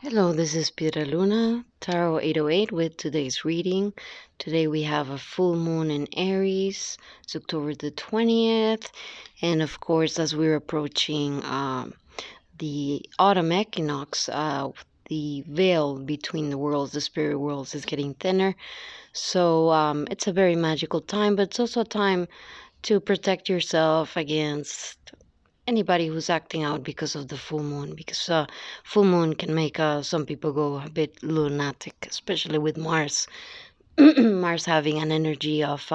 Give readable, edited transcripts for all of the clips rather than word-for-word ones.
Hello, this is Piedra Luna, Tarot 808 with today's reading. Today we have a full moon in Aries. It's October the 20th. And of course, as we're approaching the autumn equinox, the veil between the worlds, the spirit worlds, is getting thinner. So it's a very magical time, but it's also a time to protect yourself against anybody who's acting out because of the full moon, because full moon can make some people go a bit lunatic, especially with Mars. Mars having an energy of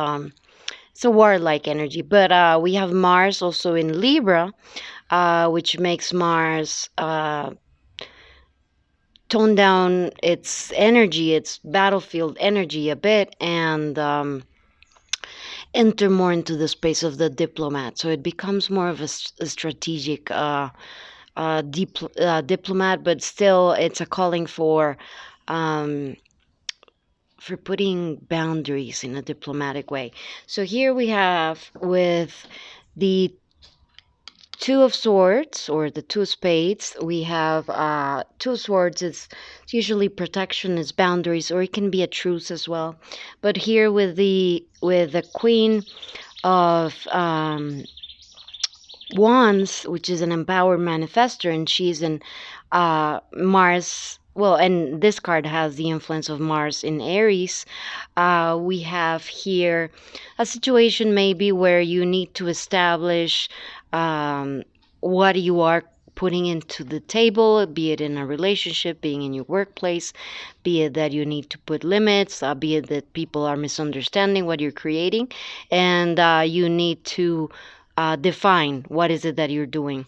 it's a warlike energy, but we have Mars also in Libra, which makes Mars tone down its energy, its battlefield energy a bit, and enter more into the space of the diplomat. So it becomes more of a strategic diplomat, but still it's a calling for putting boundaries in a diplomatic way. So here we have with the Two of Swords or the Two of Spades, we have Two of Swords. It's usually protection, it's boundaries, or it can be a truce as well. But here with the Queen of Wands, which is an empowered manifester, and she's in Mars. Well, and this card has the influence of Mars in Aries. We have here a situation maybe where you need to establish what you are putting into the table, be it in a relationship, being in your workplace, be it that you need to put limits, be it that people are misunderstanding what you're creating, and you need to define what is it that you're doing.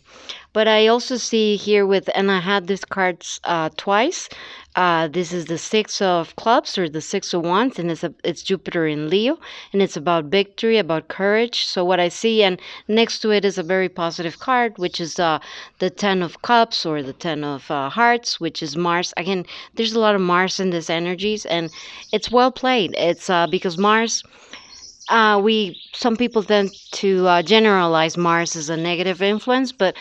But I also see here and I had this cards twice. This is the Six of Clubs or the Six of Wands, and it's Jupiter in Leo, and it's about victory, about courage. So what I see, and next to it is a very positive card, which is the Ten of Cups or the Ten of Hearts, which is Mars. Again, there's a lot of Mars in these energies, and it's well played. It's because Mars. Some people tend to generalize Mars as a negative influence, but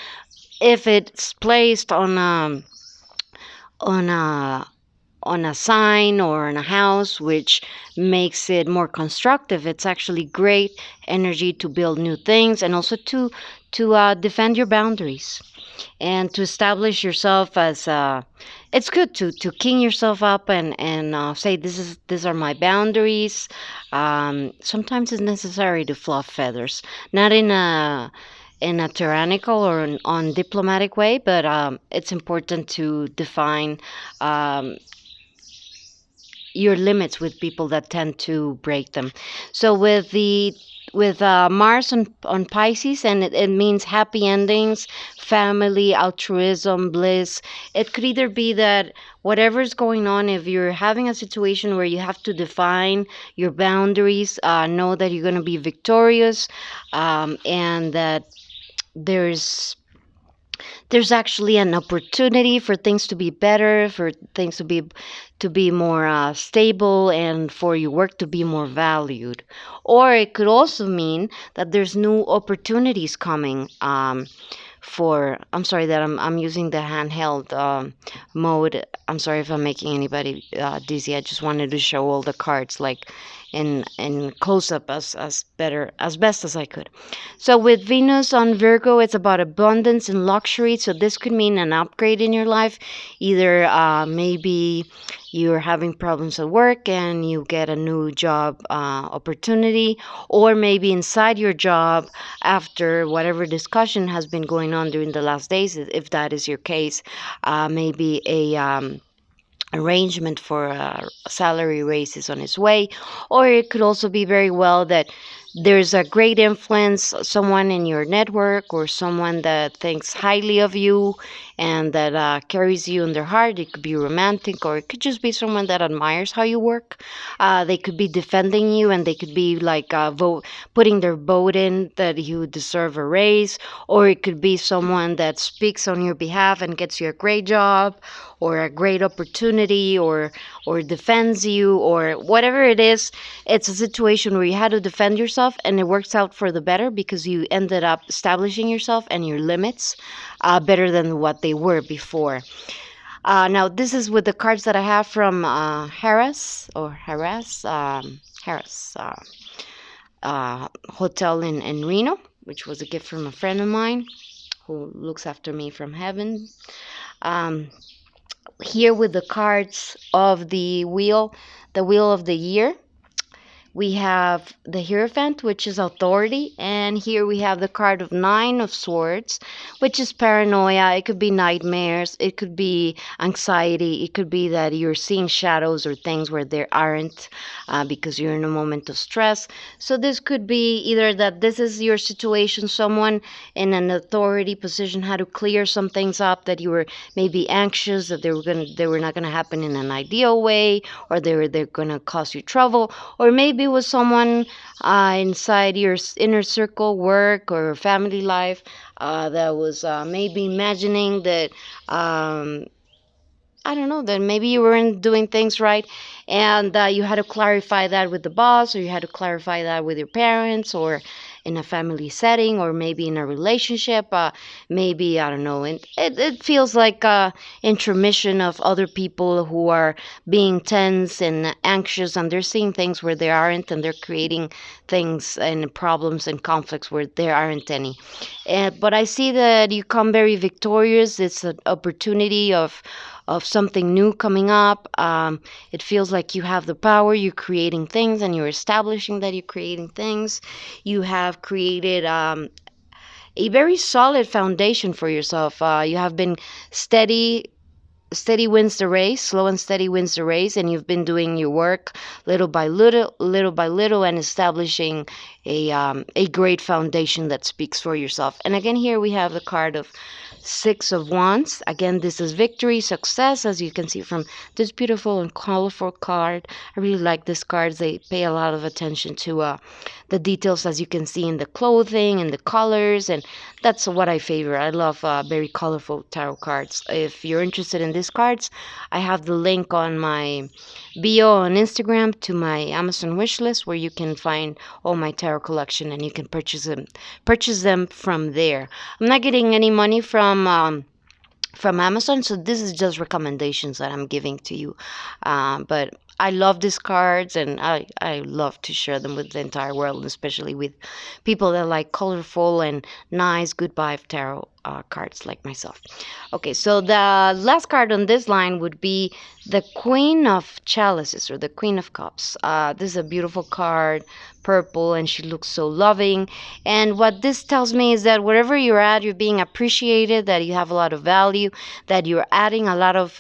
if it's placed on a on a sign or in a house, which makes it more constructive, it's actually great energy to build new things and also to defend your boundaries and to establish yourself as it's good to king yourself up and say these are my boundaries. Sometimes it's necessary to fluff feathers, not in a tyrannical or an undiplomatic way, but it's important to define your limits with people that tend to break them. So with Mars on Pisces, and it means happy endings, family, altruism, bliss. It could either be that whatever's going on, if you're having a situation where you have to define your boundaries, know that you're going to be victorious, and that there's there's actually an opportunity for things to be better, for things to be more stable, and for your work to be more valued. Or it could also mean that there's new opportunities coming. I'm sorry that I'm using the handheld mode. I'm sorry if I'm making anybody dizzy. I just wanted to show all the cards like in close up as best as I could. So with Venus on Virgo, it's about abundance and luxury. So this could mean an upgrade in your life. Either maybe you're having problems at work and you get a new job opportunity, or maybe inside your job, after whatever discussion has been going on during the last days, if that is your case, maybe a arrangement for a salary raise is on its way. Or it could also be very well that there's a great influence, someone in your network or someone that thinks highly of you and that carries you in their heart. It could be romantic, or it could just be someone that admires how you work. They could be defending you, and they could be like putting their vote in that you deserve a raise. Or it could be someone that speaks on your behalf and gets you a great job or a great opportunity, or defends you, or whatever it is. It's a situation where you had to defend yourself, and it works out for the better because you ended up establishing yourself and your limits better than what they were before. Now this is with the cards that I have from Harris hotel in Reno, which was a gift from a friend of mine who looks after me from heaven. Um, Here with the cards of the wheel of the year. We have the Hierophant, which is authority, and here we have the card of Nine of Swords, which is paranoia. It could be nightmares, it could be anxiety, it could be that you're seeing shadows or things where there aren't because you're in a moment of stress. So this could be either that this is your situation, someone in an authority position had to clear some things up, that you were maybe anxious that they were not gonna happen in an ideal way, or they're gonna cause you trouble, or maybe it was someone inside your inner circle, work or family life, that was maybe imagining that I don't know, that maybe you weren't doing things right, and you had to clarify that with the boss, or you had to clarify that with your parents, or in a family setting, or maybe in a relationship. Maybe, I don't know, and it feels like intermission of other people who are being tense and anxious, and they're seeing things where there aren't, and they're creating things and problems and conflicts where there aren't any. But I see that you come very victorious. It's an opportunity of something new coming up. It feels like you have the power. You're creating things, and you're establishing that you're creating things. You have created a very solid foundation for yourself. You have been steady. Steady wins the race, slow and steady wins the race, and you've been doing your work little by little, and establishing a great foundation that speaks for yourself. And again, here we have the card of Six of Wands. Again, this is victory, success, as you can see from this beautiful and colorful card. I really like these cards. They pay a lot of attention to the details, as you can see in the clothing and the colors, and that's what I favor. I love very colorful tarot cards. If you're interested in these cards, I have the link on my bio on Instagram to my Amazon wish list, where you can find all my tarot collection, and you can purchase them from there. I'm not getting any money from Amazon, so this is just recommendations that I'm giving to you. But I love these cards, and I love to share them with the entire world, especially with people that like colorful and nice, good vibe tarot cards like myself. Okay, so the last card on this line would be the Queen of Chalices, or the Queen of Cups. This is a beautiful card, purple, and she looks so loving. And what this tells me is that wherever you're at, you're being appreciated, that you have a lot of value, that you're adding a lot of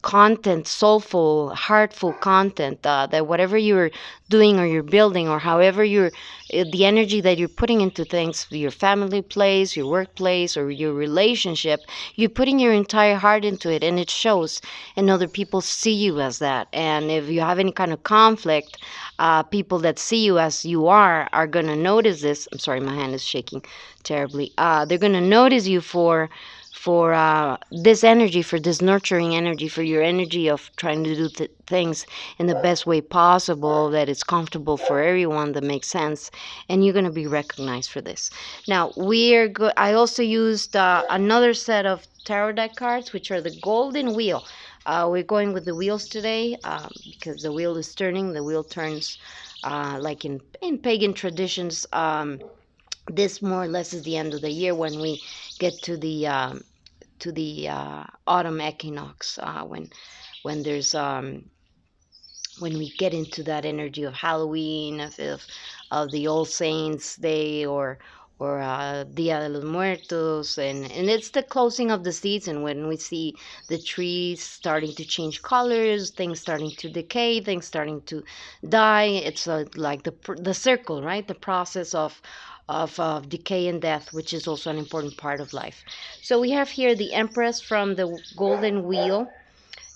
content, soulful, heartful content, that whatever you're doing or you're building, or however you're the energy that you're putting into things, your family place, your workplace, or your relationship, you're putting your entire heart into it, and it shows, and other people see you as that. And if you have any kind of conflict, people that see you as you are going to notice this. I'm sorry, my hand is shaking terribly. They're going to notice you for this energy, for this nurturing energy, for your energy of trying to do things in the best way possible, that it's comfortable for everyone, that makes sense, and you're going to be recognized for this. Now, I also used another set of tarot deck cards, which are the Golden Wheel. We're going with the wheels today because the wheel is turning. The wheel turns like in pagan traditions. This more or less is the end of the year, when we get to the autumn equinox, when there's when we get into that energy of Halloween, of the All Saints Day, or Dia de los Muertos, and it's the closing of the season, when we see the trees starting to change colors, things starting to decay, things starting to die. It's like the circle, right? The process of decay and death, which is also an important part of life. So we have here the Empress from the Golden Wheel,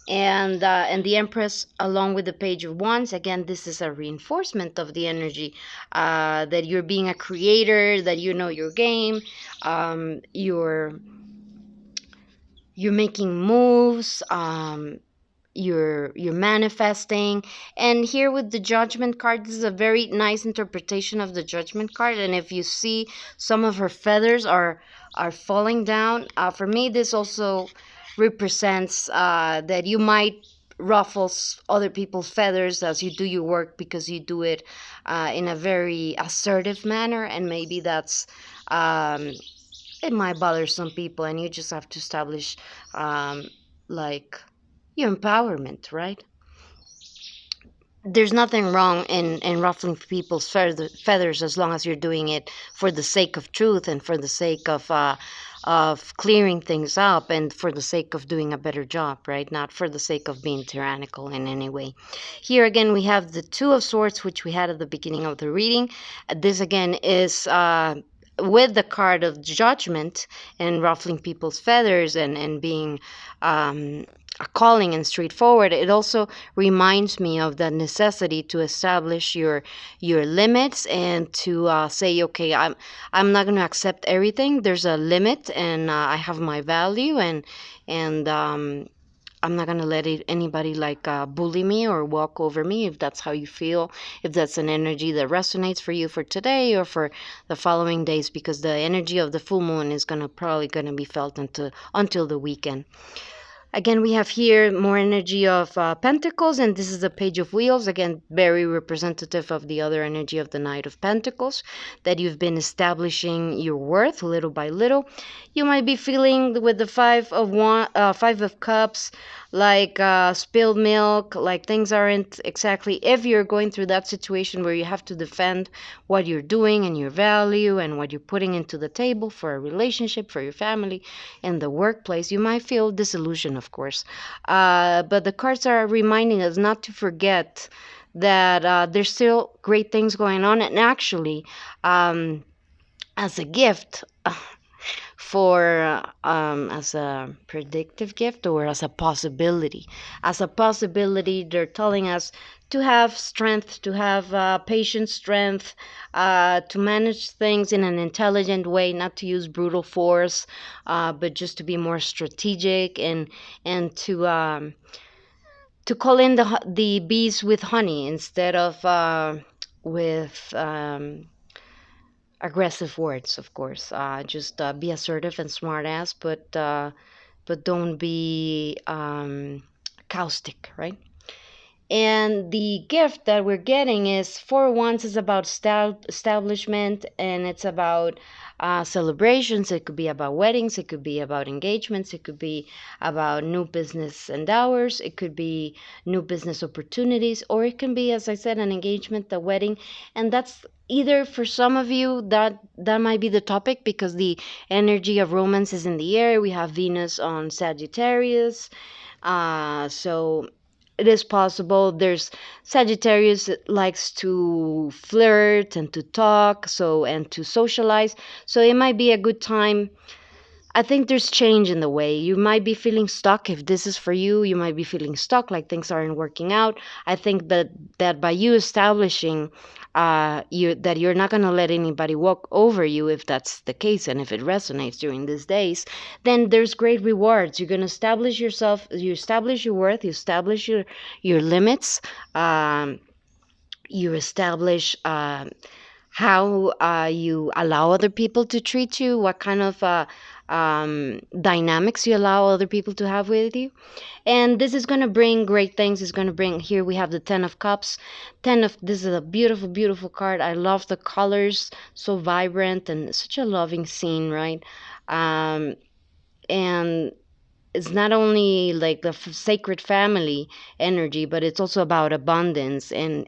and the Empress along with the Page of Wands. Again, this is a reinforcement of the energy, that you're being a creator, that you know your game, you're making moves, you're manifesting. And here with the Judgment card, this is a very nice interpretation of the Judgment card. And if you see, some of her feathers are falling down. For me, this also represents that you might ruffle other people's feathers as you do your work, because you do it in a very assertive manner, and maybe that's um, it might bother some people, and you just have to establish um, like your empowerment, right? There's nothing wrong in ruffling people's feathers, as long as you're doing it for the sake of truth, and for the sake of clearing things up, and for the sake of doing a better job, right? Not for the sake of being tyrannical in any way. Here again, we have the Two of Swords, which we had at the beginning of the reading. This again is with the card of judgment, and ruffling people's feathers, and being calling and straightforward. It also reminds me of the necessity to establish your limits, and to say, okay, I'm not going to accept everything. There's a limit, and I have my value, and I'm not going to let anybody like bully me or walk over me, if that's how you feel, if that's an energy that resonates for you for today or for the following days, because the energy of the full moon is going to probably going to be felt until the weekend. Again, we have here more energy of Pentacles, and this is the Page of Wheels. Again, very representative of the other energy of the Knight of Pentacles, that you've been establishing your worth little by little. You might be feeling with the Five of Cups, like spilled milk, like things aren't exactly. If you're going through that situation where you have to defend what you're doing and your value and what you're putting into the table for a relationship, for your family, in the workplace, you might feel disillusion, of course. But the cards are reminding us not to forget that there's still great things going on. And actually, as a gift, for as a predictive gift, or as a possibility, they're telling us to have strength, to have patient strength, to manage things in an intelligent way, not to use brutal force, but just to be more strategic, and to call in the bees with honey, instead of with aggressive words, of course. Just be assertive and smart ass, but don't be caustic, right? And the gift that we're getting is for once is about establishment, and it's about celebrations. It could be about weddings, it could be about engagements, it could be about new business endeavors, it could be new business opportunities, or it can be, as I said, an engagement, a wedding. And that's either, for some of you, that might be the topic, because the energy of romance is in the air. We have Venus on Sagittarius, so it is possible. There's Sagittarius that likes to flirt and to talk, so, and to socialize. So it might be a good time. I think there's change in the way. You might be feeling stuck. If this is for you, you might be feeling stuck, like things aren't working out. I think that by you establishing that you're not going to let anybody walk over you, if that's the case, and if it resonates during these days, then there's great rewards. You're going to establish yourself, you establish your worth, you establish your limits, you establish how you allow other people to treat you, what kind of dynamics you allow other people to have with you. And this is going to bring great things. It's going to bring, here we have the Ten of Cups. This is a beautiful, beautiful card. I love the colors, so vibrant, and such a loving scene, right? And it's not only like the sacred family energy, but it's also about abundance, and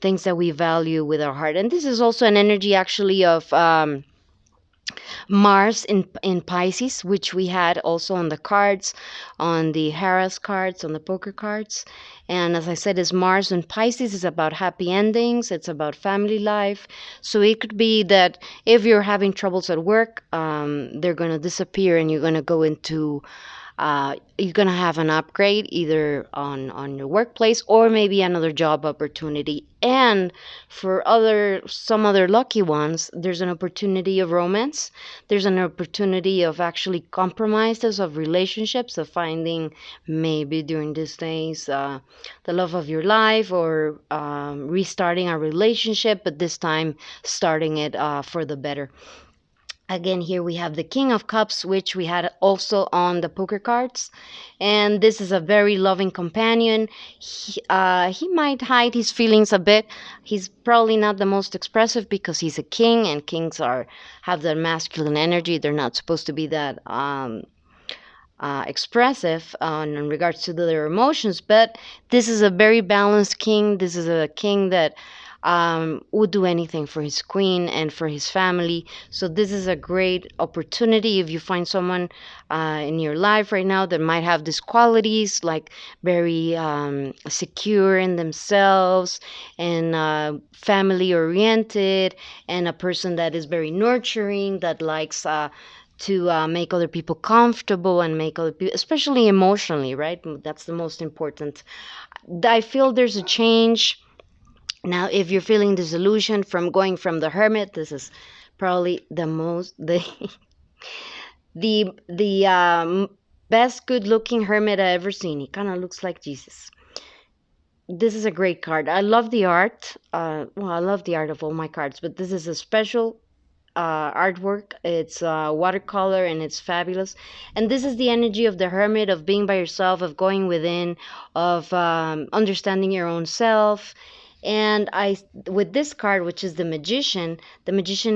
things that we value with our heart. And this is also an energy, actually, of Mars in Pisces, which we had also on the cards, on the Harris cards, on the poker cards. And as I said, is Mars in Pisces is about happy endings. It's about family life. So it could be that if you're having troubles at work, they're going to disappear, and you're going to go into you're going to have an upgrade, either on your workplace, or maybe another job opportunity. And for some other lucky ones, there's an opportunity of romance. There's an opportunity of actually compromises, of relationships, of finding, maybe during these days, the love of your life, or restarting a relationship, but this time starting it for the better. Again, here we have the King of Cups, which we had also on the poker cards. And this is a very loving companion. He might hide his feelings a bit. He's probably not the most expressive because he's a king, and kings have that masculine energy. They're not supposed to be that expressive in regards to their emotions, but this is a very balanced king. This is a king that would do anything for his queen and for his family. So this is a great opportunity if you find someone in your life right now that might have these qualities, like very secure in themselves and family oriented, and a person that is very nurturing, that likes to make other people comfortable and make other people, especially emotionally, right? That's the most important. I feel there's a change now. If you're feeling disillusioned from going from the hermit, this is probably the best good looking hermit I ever seen. He kind of looks like Jesus. This is a great card. I love the art. Well, I love the art of all my cards, but this is a special artwork. It's watercolor and it's fabulous. And this is the energy of the hermit, of being by yourself, of going within, of understanding your own self. And with this card, which is the magician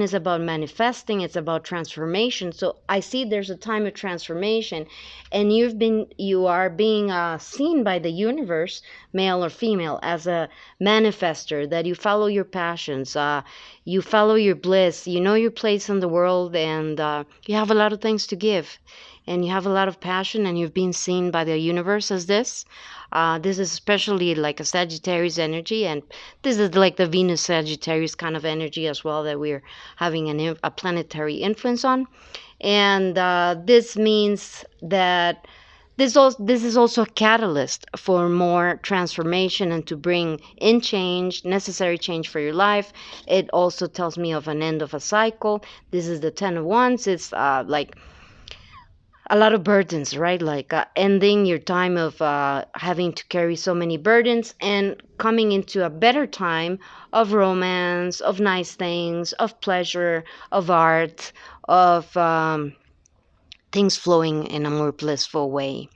is about manifesting. It's about transformation. So I see there's a time of transformation, and you are being seen by the universe, male or female, as a manifester. That you follow your passions, you follow your bliss. You know your place in the world, and you have a lot of things to give, and you have a lot of passion, and you've been seen by the universe as this. This is especially like a Sagittarius energy, and this is like the Venus Sagittarius kind of energy as well that we're having a planetary influence on. And this means that this is also a catalyst for more transformation and to bring in change, necessary change for your life. It also tells me of an end of a cycle. This is the Ten of Wands. It's like a lot of burdens, right? Like ending your time of having to carry so many burdens and coming into a better time of romance, of nice things, of pleasure, of art, of things flowing in a more blissful way.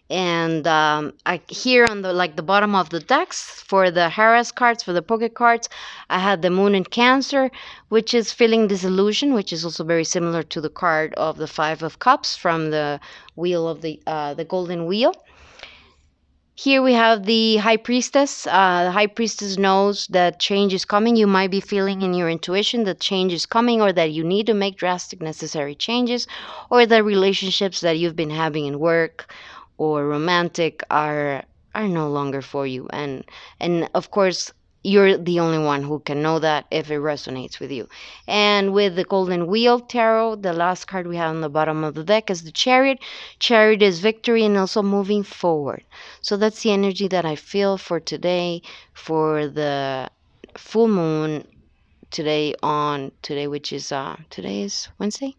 And I here on the like the bottom of the decks for the harass cards, for the pocket cards, I had the moon in Cancer, which is feeling disillusion, which is also very similar to the card of the Five of Cups from the wheel of the golden wheel. Here we have the High Priestess. The High Priestess knows that change is coming. You might be feeling in your intuition that change is coming, or that you need to make drastic necessary changes, or that relationships that you've been having in work or romantic are no longer for you. And of course, you're the only one who can know that if it resonates with you. And with the Golden Wheel Tarot, the last card we have on the bottom of the deck is the Chariot. Chariot is victory and also moving forward. So that's the energy that I feel for today, for the full moon today, which is today is Wednesday.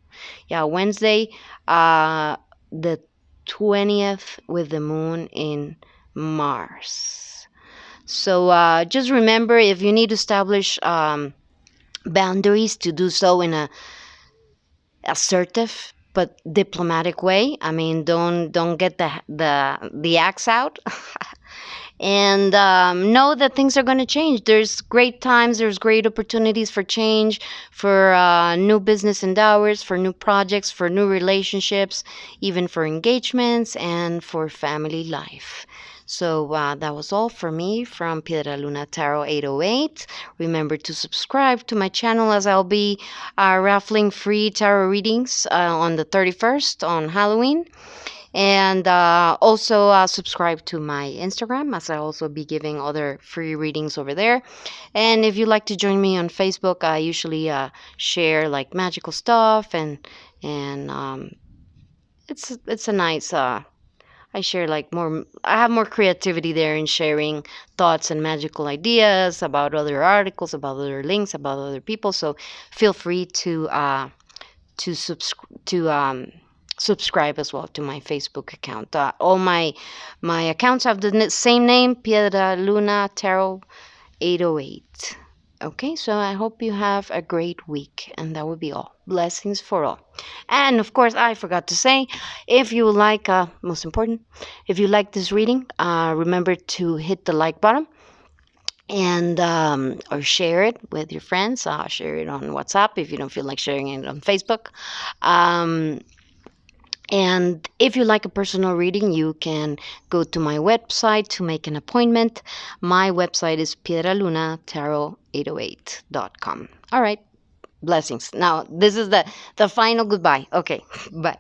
Yeah, Wednesday, the 20th, with the moon in Mars. So just remember, if you need to establish boundaries, to do so in a assertive but diplomatic way. I mean, don't get the axe out. And know that things are going to change. There's great times, there's great opportunities for change, for new business endeavors, for new projects, for new relationships, even for engagements and for family life. So that was all for me from Piedra Luna Tarot 808. Remember to subscribe to my channel, as I'll be raffling free tarot readings on the 31st on Halloween. And also subscribe to my Instagram, as I also be giving other free readings over there. And if you'd like to join me on Facebook, I usually share like magical stuff, and it's a nice. I share like more. I have more creativity there in sharing thoughts and magical ideas about other articles, about other links, about other people. So feel free to subscribe as well to my Facebook account. All my accounts have the same name, Piedra Luna Tarot 808. Okay, so I hope you have a great week, and that would be all. Blessings for all. And of course, I forgot to say, if you like, most important, if you like this reading, remember to hit the like button and or share it with your friends. Share it on WhatsApp if you don't feel like sharing it on Facebook. Um, and if you like a personal reading, you can go to my website to make an appointment. My website is piedralunataro808.com. All right. Blessings. Now, this is the final goodbye. Okay. Bye.